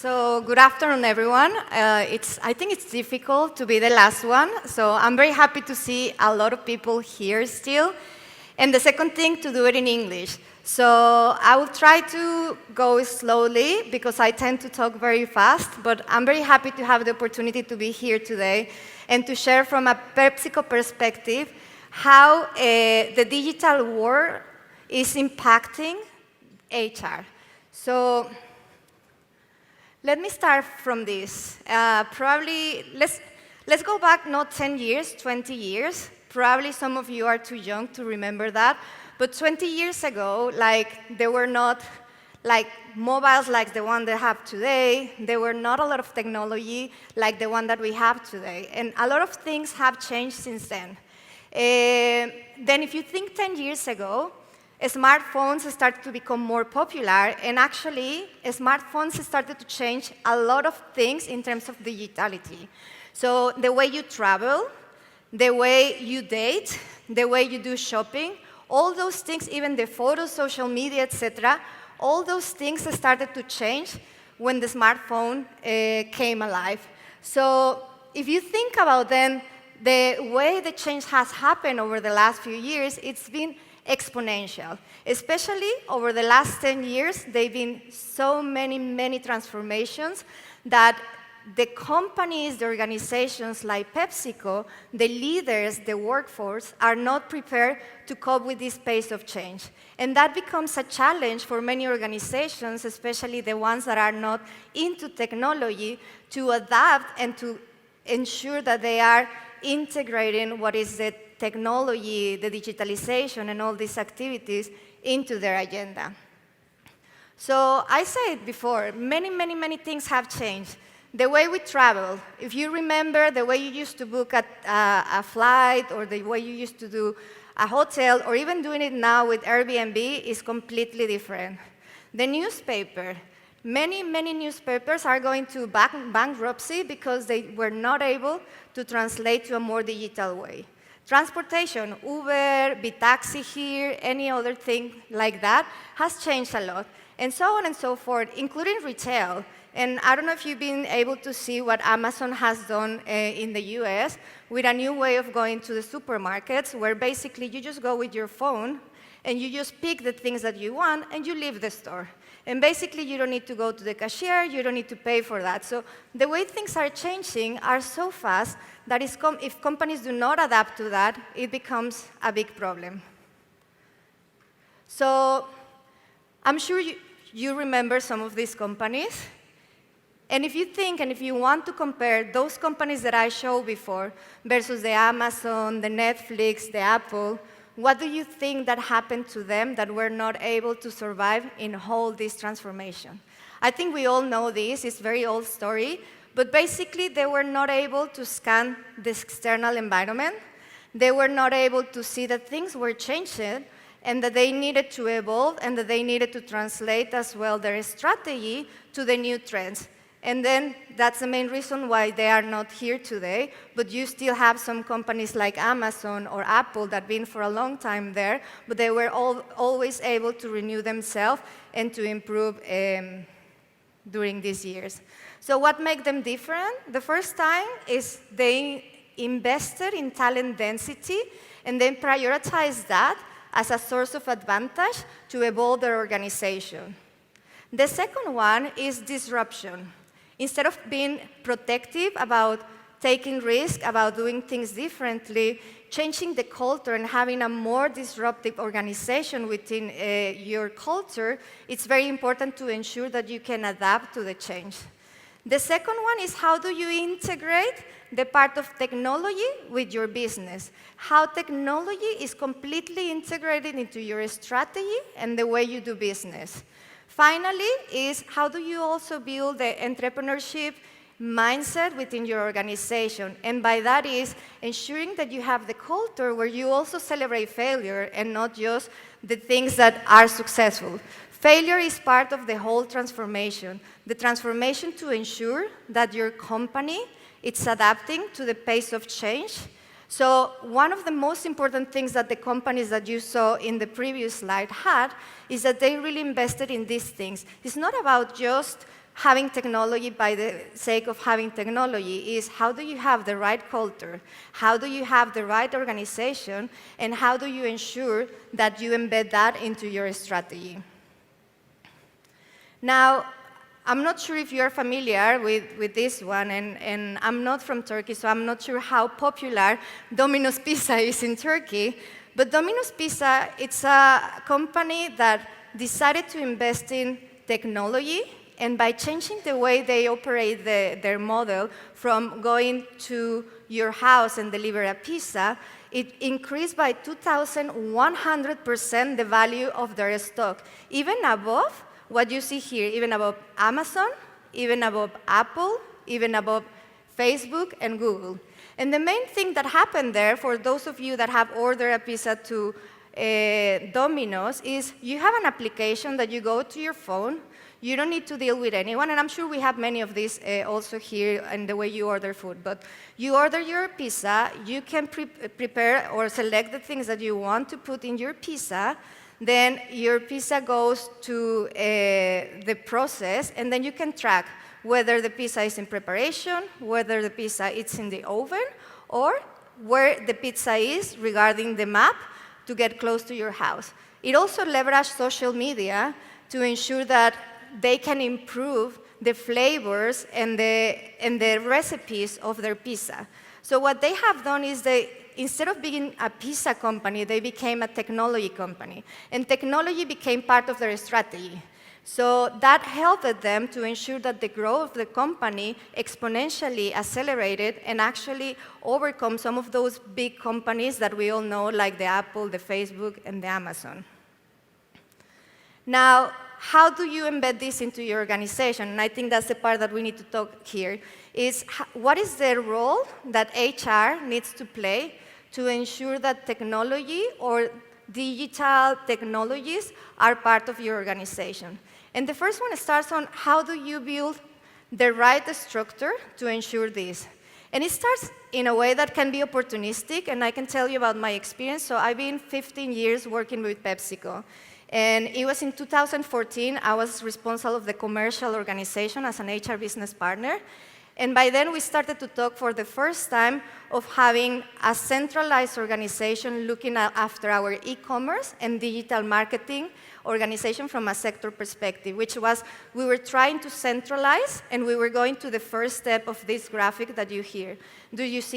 So good afternoon, everyone. I think it's difficult to be the last one, so I'm very happy to see a lot of people here still. And the second thing, to do it in English. So I will try to go slowly because I tend to talk very fast, but I'm very happy to have the opportunity to be here today and to share from a PepsiCo perspective how the digital world is impacting HR. So let me start from this. Probably, let's go back not 10 years, 20 years. Probably some of you are too young to remember that. But 20 years ago, there were not mobiles like the one they have today. There were not a lot of technology like the one that we have today. And a lot of things have changed since then. Then if you think 10 years ago, smartphones started to become more popular, and actually, smartphones started to change a lot of things in terms of digitality. So the way you travel, the way you date, the way you do shopping, all those things, even the photos, social media, etc., all those things started to change when the smartphone came alive. So if you think about then the way the change has happened over the last few years, it's been exponential. Especially over the last 10 years, there have been so many transformations that the companies, the organizations like PepsiCo, the leaders, the workforce, are not prepared to cope with this pace of change. And that becomes a challenge for many organizations, especially the ones that are not into technology, to adapt and to ensure that they are integrating what is the technology, the digitalization, and all these activities into their agenda. So I said before, many things have changed. The way we travel, if you remember the way you used to book a flight or the way you used to do a hotel, or even doing it now with Airbnb, is completely different. The newspaper, many newspapers are going to bankruptcy because they were not able to translate to a more digital way. Transportation, Uber, Bitaxi here, any other thing like that, has changed a lot. And so on and so forth, including retail. And I don't know if you've been able to see what Amazon has done in the US with a new way of going to the supermarkets, where basically you just go with your phone and you just pick the things that you want and you leave the store. And basically you don't need to go to the cashier, you don't need to pay for that. So the way things are changing are so fast that if companies do not adapt to that, it becomes a big problem. So I'm sure you remember some of these companies. And if you think and if you want to compare those companies that I showed before versus the Amazon, the Netflix, the Apple, what do you think that happened to them that were not able to survive in all this transformation? I think we all know this. It's a very old story. But basically, they were not able to scan the external environment. They were not able to see that things were changing and that they needed to evolve and that they needed to translate as well their strategy to the new trends. And then that's the main reason why they are not here today, but you still have some companies like Amazon or Apple that have been for a long time there, but they were always able to renew themselves and to improve during these years. So what makes them different? The first time is they invested in talent density and then prioritized that as a source of advantage to evolve their organization. The second one is disruption. Instead of being protective about taking risks, about doing things differently, changing the culture and having a more disruptive organization within your culture, it's very important to ensure that you can adapt to the change. The second one is how do you integrate the part of technology with your business? How technology is completely integrated into your strategy and the way you do business. Finally, is how do you also build the entrepreneurship mindset within your organization? And by that is ensuring that you have the culture where you also celebrate failure and not just the things that are successful. Failure is part of the whole transformation. The transformation to ensure that your company is adapting to the pace of change. So one of the most important things that the companies that you saw in the previous slide had is that they really invested in these things. It's not about just having technology by the sake of having technology. Is how do you have the right culture, how do you have the right organization, and how do you ensure that you embed that into your strategy. Now, I'm not sure if you're familiar with this one, and I'm not from Turkey, so I'm not sure how popular Dominos Pizza is in Turkey. But Dominos Pizza, it's a company that decided to invest in technology, and by changing the way they operate their model from going to your house and deliver a pizza, it increased by 2,100% the value of their stock, even above what you see here, even above Amazon, even above Apple, even above Facebook and Google. And the main thing that happened there, for those of you that have ordered a pizza to Domino's, is you have an application that you go to your phone. You don't need to deal with anyone, and I'm sure we have many of these also here in the way you order food. But you order your pizza, you can prepare or select the things that you want to put in your pizza. Then your pizza goes to the process, and then you can track whether the pizza is in preparation, whether the pizza is in the oven, or where the pizza is regarding the map to get close to your house. It also leverages social media to ensure that they can improve the flavors and the recipes of their pizza. So what they have done is instead of being a pizza company, they became a technology company. And technology became part of their strategy. So that helped them to ensure that the growth of the company exponentially accelerated and actually overcome some of those big companies that we all know, like the Apple, the Facebook, and the Amazon. Now, how do you embed this into your organization? And I think that's the part that we need to talk here, is what is the role that HR needs to play to ensure that technology or digital technologies are part of your organization. And the first one starts on how do you build the right structure to ensure this. And it starts in a way that can be opportunistic, and I can tell you about my experience. So I've been 15 years working with PepsiCo. And it was in 2014, I was responsible of the commercial organization as an HR business partner. And by then, we started to talk for the first time of having a centralized organization looking after our e-commerce and digital marketing organization from a sector perspective, which was we were trying to centralize, and we were going to the first step of this graphic that you see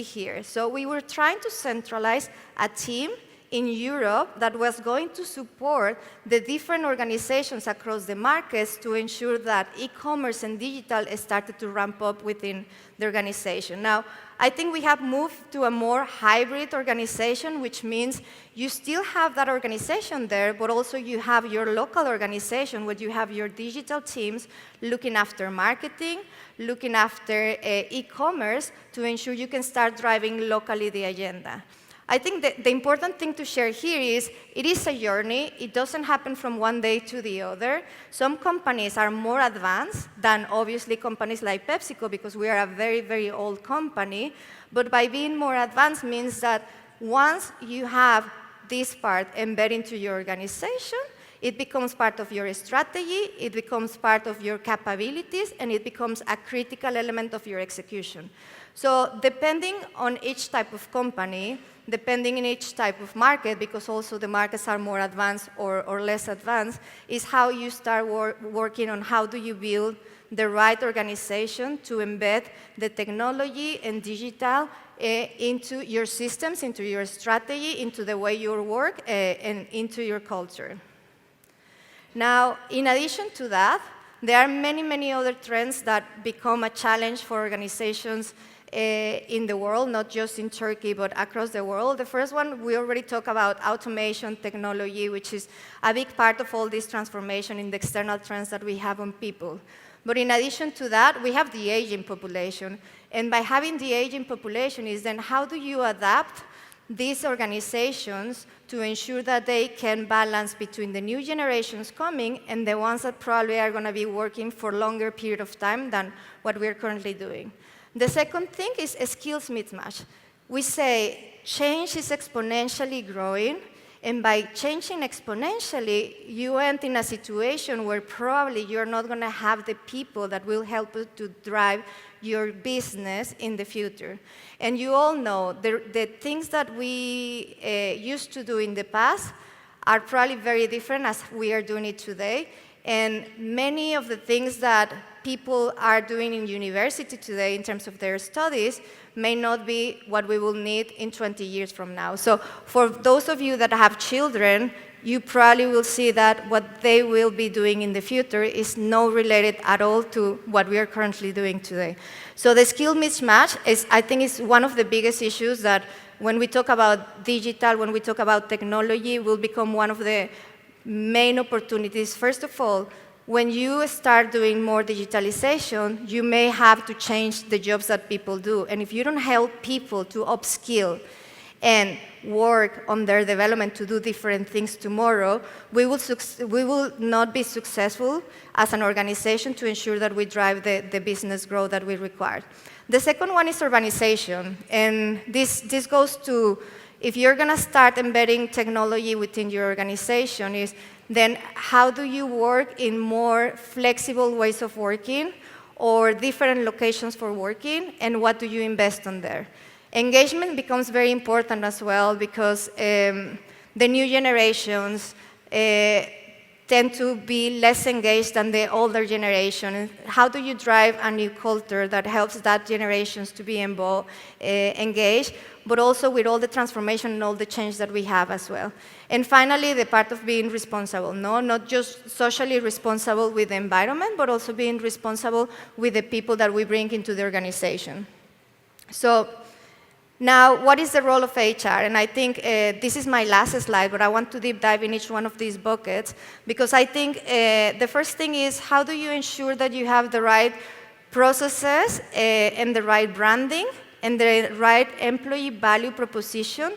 here. So we were trying to centralize a team in Europe that was going to support the different organizations across the markets to ensure that e-commerce and digital started to ramp up within the organization. Now, I think we have moved to a more hybrid organization, which means you still have that organization there, but also you have your local organization where you have your digital teams looking after marketing, looking after e-commerce to ensure you can start driving locally the agenda. I think that the important thing to share here is it is a journey. It doesn't happen from one day to the other. Some companies are more advanced than obviously companies like PepsiCo because we are a very, very old company. But by being more advanced means that once you have this part embedded into your organization, it becomes part of your strategy, it becomes part of your capabilities, and it becomes a critical element of your execution. So depending on each type of company, depending on each type of market, because also the markets are more advanced or less advanced, is how you start working on how do you build the right organization to embed the technology and digital into your systems, into your strategy, into the way you work, and into your culture. Now, in addition to that, there are many, many other trends that become a challenge for organizations in the world, not just in Turkey, but across the world. The first one, we already talked about automation technology, which is a big part of all this transformation in the external trends that we have on people. But in addition to that, we have the aging population. And by having the aging population is then how do you adapt these organizations to ensure that they can balance between the new generations coming and the ones that probably are going to be working for a longer period of time than what we're currently doing. The second thing is a skills mismatch. We say change is exponentially growing, And by changing exponentially, you end in a situation where probably you're not going to have the people that will help you to drive your business in the future. And you all know the things that we used to do in the past are probably very different as we are doing it today. And many of the things that people are doing in university today in terms of their studies may not be what we will need in 20 years from now. So for those of you that have children, you probably will see that what they will be doing in the future is not related at all to what we are currently doing today. So the skill mismatch I think is one of the biggest issues that when we talk about digital, when we talk about technology, will become one of the main opportunities. First of all, when you start doing more digitalization, you may have to change the jobs that people do. And if you don't help people to upskill and work on their development to do different things tomorrow, we will not be successful as an organization to ensure that we drive the business growth that we require. The second one is urbanization. And this goes to, if you're going to start embedding technology within your organization, then how do you work in more flexible ways of working or different locations for working, and what do you invest on there? Engagement becomes very important as well because the new generations tend to be less engaged than the older generation. How do you drive a new culture that helps that generations to be engaged, but also with all the transformation and all the change that we have as well? And finally, the part of being responsible, not just socially responsible with the environment, but also being responsible with the people that we bring into the organization. So now, what is the role of HR? And I think this is my last slide, but I want to deep dive in each one of these buckets, because I think the first thing is, how do you ensure that you have the right processes and the right branding and the right employee value proposition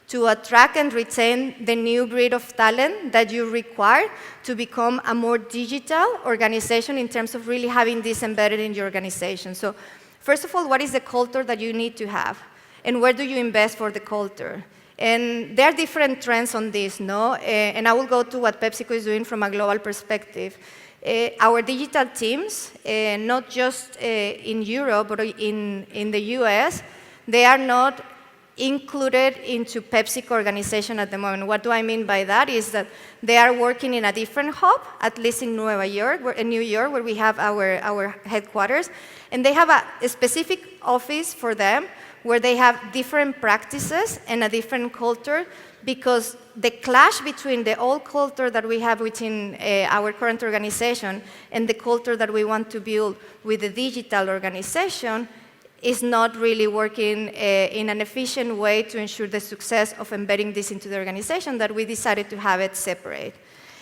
to attract and retain the new breed of talent that you require to become a more digital organization in terms of really having this embedded in your organization? So first of all, what is the culture that you need to have? And where do you invest for the culture? And there are different trends on this, and I will go to what PepsiCo is doing from a global perspective. Our digital teams, not just in Europe, but in the US, they are not included into PepsiCo organization at the moment. What do I mean by that is that they are working in a different hub, at least in New York, where we have our headquarters. And they have a specific office for them where they have different practices and a different culture, because the clash between the old culture that we have within our current organization and the culture that we want to build with the digital organization is not really working in an efficient way to ensure the success of embedding this into the organization, that we decided to have it separate.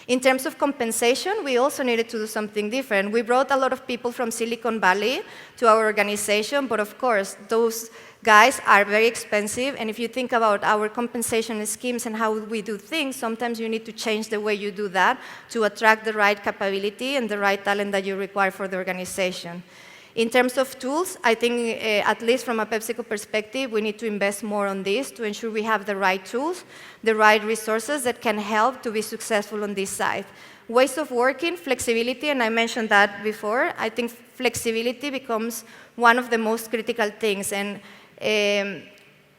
In terms of compensation, we also needed to do something different. We brought a lot of people from Silicon Valley to our organization, but of course, those guys are very expensive, and if you think about our compensation schemes and how we do things, sometimes you need to change the way you do that to attract the right capability and the right talent that you require for the organization. In terms of tools, I think, at least from a PepsiCo perspective, we need to invest more on this to ensure we have the right tools, the right resources that can help to be successful on this side. Ways of working, flexibility, and I mentioned that before. I think flexibility becomes one of the most critical things, and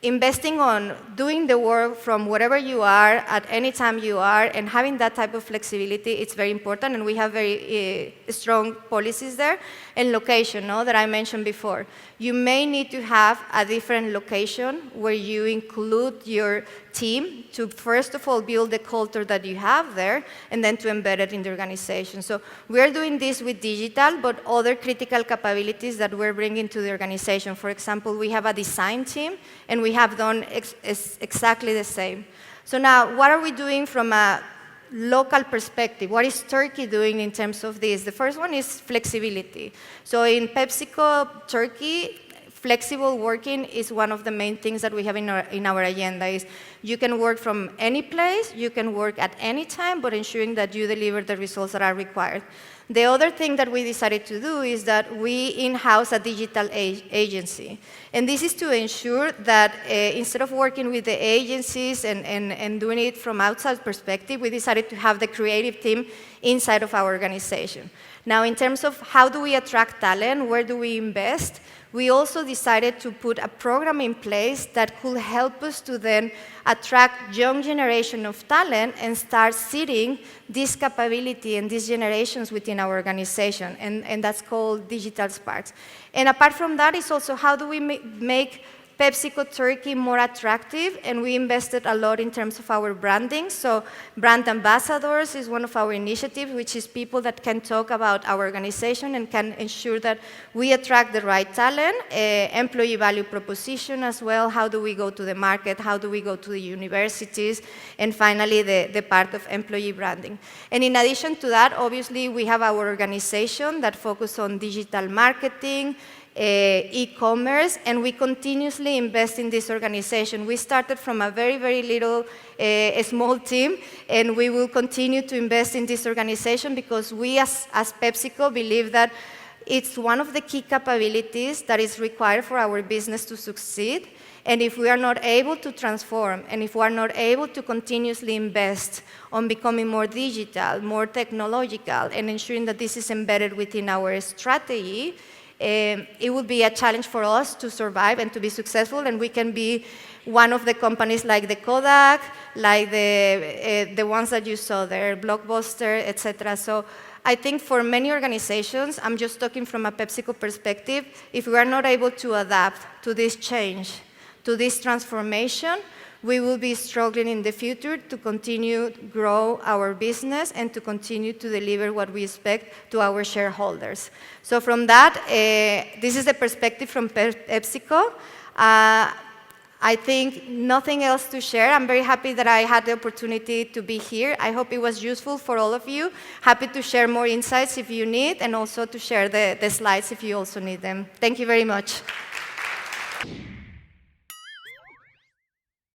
investing on doing the work from wherever you are, at any time you are, and having that type of flexibility, it's very important, and we have very strong policies there. And location, that I mentioned before. You may need to have a different location where you include your team to, first of all, build the culture that you have there, and then to embed it in the organization. So we're doing this with digital, but other critical capabilities that we're bringing to the organization. For example, we have a design team, and we have done exactly the same. So now, what are we doing from a local perspective? What is Turkey doing in terms of this? The first one is flexibility. So in PepsiCo Turkey, flexible working is one of the main things that we have in our agenda. Is you can work from any place, you can work at any time, but ensuring that you deliver the results that are required. The other thing that we decided to do is that we in-house a digital agency. And this is to ensure that instead of working with the agencies and doing it from outside perspective, we decided to have the creative team inside of our organization. Now, in terms of how do we attract talent, where do we invest, we also decided to put a program in place that could help us to then attract young generation of talent and start seeding this capability and these generations within our organization, and that's called Digital Sparks. And apart from that is also how do we make PepsiCo Turkey more attractive, and we invested a lot in terms of our branding. So brand ambassadors is one of our initiatives, which is people that can talk about our organization and can ensure that we attract the right talent, employee value proposition as well, how do we go to the market, how do we go to the universities, and finally the part of employee branding. And in addition to that, obviously we have our organization that focuses on digital marketing, e-commerce, and we continuously invest in this organization. We started from a very, very little, small team, and we will continue to invest in this organization because we as PepsiCo believe that it's one of the key capabilities that is required for our business to succeed. And if we are not able to transform, and if we are not able to continuously invest on becoming more digital, more technological, and ensuring that this is embedded within our strategy, it would be a challenge for us to survive and to be successful, and we can be one of the companies like the Kodak, like the ones that you saw there, Blockbuster, etc. So I think for many organizations, I'm just talking from a PepsiCo perspective, if we are not able to adapt to this change, to this transformation, we will be struggling in the future to continue to grow our business and to continue to deliver what we expect to our shareholders. So from that, this is the perspective from PepsiCo. I think nothing else to share. I'm very happy that I had the opportunity to be here. I hope it was useful for all of you. Happy to share more insights if you need, and also to share the slides if you also need them. Thank you very much.